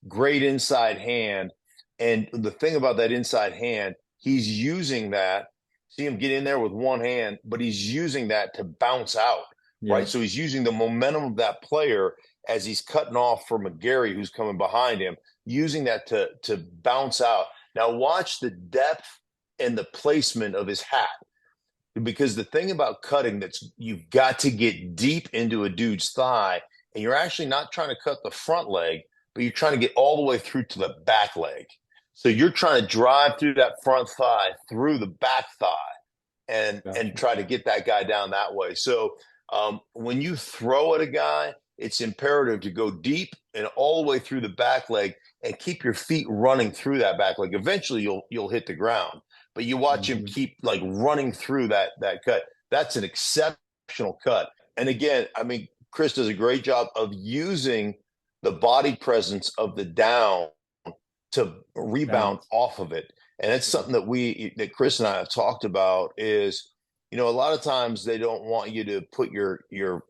great inside hand. And the thing about that inside hand, he's using that. See him get in there with one hand, but he's using that to bounce out, Yeah. right? So he's using the momentum of that player as he's cutting off for McGarry, who's coming behind him, using that to bounce out. Now watch the depth and the placement of his hat. Because the thing about cutting, that's you've got to get deep into a dude's thigh, and you're actually not trying to cut the front leg, but you're trying to get all the way through to the back leg. So you're trying to drive through that front thigh, through the back thigh, and Gotcha. try to get that guy down that way. So when you throw at a guy, it's imperative to go deep and all the way through the back leg and keep your feet running through that back leg. Eventually, you'll hit the ground, but you watch him Mhm. keep like running through that cut. That's an exceptional cut. And again, I mean, Chris does a great job of using the body presence of the down to rebound Balance. off of it. And it's Yeah. something that Chris and I have talked about is, a lot of times they don't want you to put your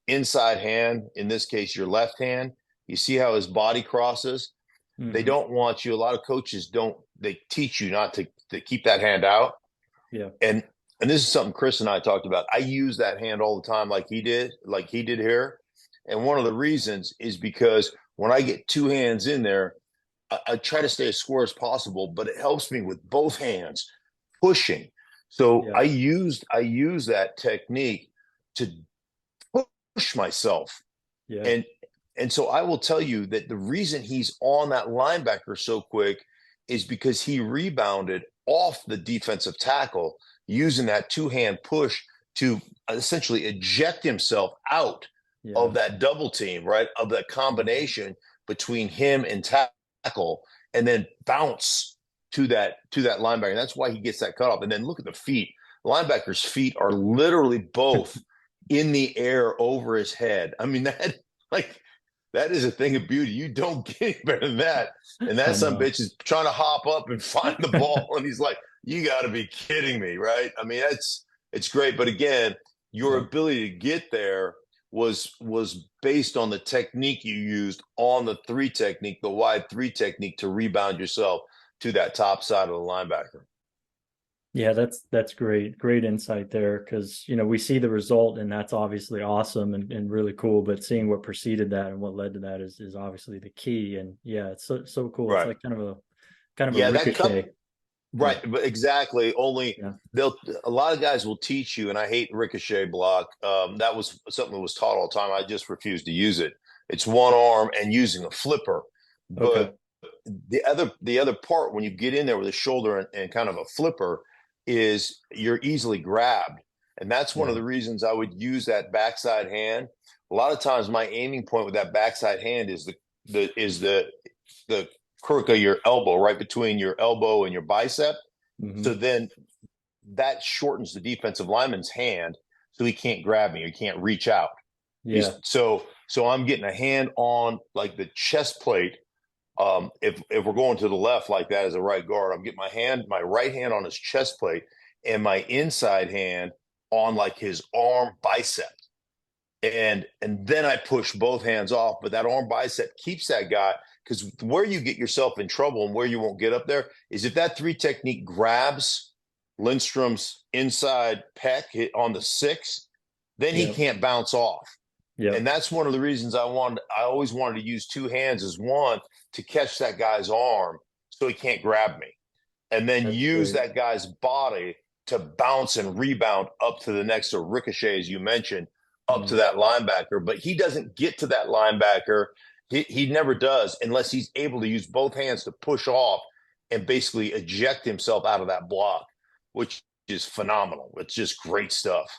inside hand, in this case your left hand. You see how his body crosses? They Hmm. don't want you. A lot of coaches don't. They teach you not to keep that hand out. Yeah. And this is something Chris and I talked about. I use that hand all the time, like he did here. And one of the reasons is because when I get two hands in there, I try to stay as square as possible, but it helps me with both hands pushing. So Yeah. I use that technique to push myself. Yeah. And so I will tell you that the reason he's on that linebacker so quick is because he rebounded off the defensive tackle using that two-hand push to essentially eject himself out Yeah. of that double team, right? Of that Mhm. combination between him and tackle, and then bounce to that linebacker. And that's why he gets that cutoff. And then look at the feet. The linebacker's feet are literally both in the air over his head. I mean, like that is a thing of beauty. You don't get any better than that. And that I some know. bitch is trying to hop up and find the ball, and he's like, "You got to be kidding me, right?" I mean, it's great, but again, your Yeah. ability to get there was based on the technique you used on the three technique, the wide three technique, to rebound yourself to that top side of the linebacker. Yeah, that's great. Great insight there because we see the result and that's obviously awesome and really cool, but seeing what preceded that and what led to that is obviously the key. And yeah, it's so cool. It's Right. like kind of a Yeah, that cut. ricochet. Right, Yeah. but exactly. Only Yeah. they'll a lot of guys will teach you, and I hate ricochet block. That was something that was taught all the time. I just refused to use it. It's one arm and using a flipper. Okay. But the other part when you get in there with a shoulder and kind of a flipper is you're easily grabbed. And that's one of Yeah. the reasons I would use that backside hand. A lot of times my aiming point with that backside hand is the crook of your elbow, right between your elbow and your bicep. So Hmm. then that shortens the defensive lineman's hand, so he can't grab me, he can't reach out. Yeah. So I'm getting a hand on like the chest plate. If we're going to the left like that as a right guard, I'm getting my right hand on his chest plate, and my inside hand on like his arm bicep, and then I push both hands off. But that arm bicep keeps that guy, because where you get yourself in trouble and where you won't get up there is if that three technique grabs Lindstrom's inside pec on the six, then he Yeah. can't bounce off. Yeah. And that's one of the reasons I always wanted to use two hands, as one to catch that guy's arm so he can't grab me, and then That's use great. that guy's body to bounce and rebound up to the next, or ricochet, as you mentioned, up to Mm. that linebacker. But he doesn't get to that linebacker. He never does unless he's able to use both hands to push off and basically eject himself out of that block, which is phenomenal. It's just great stuff.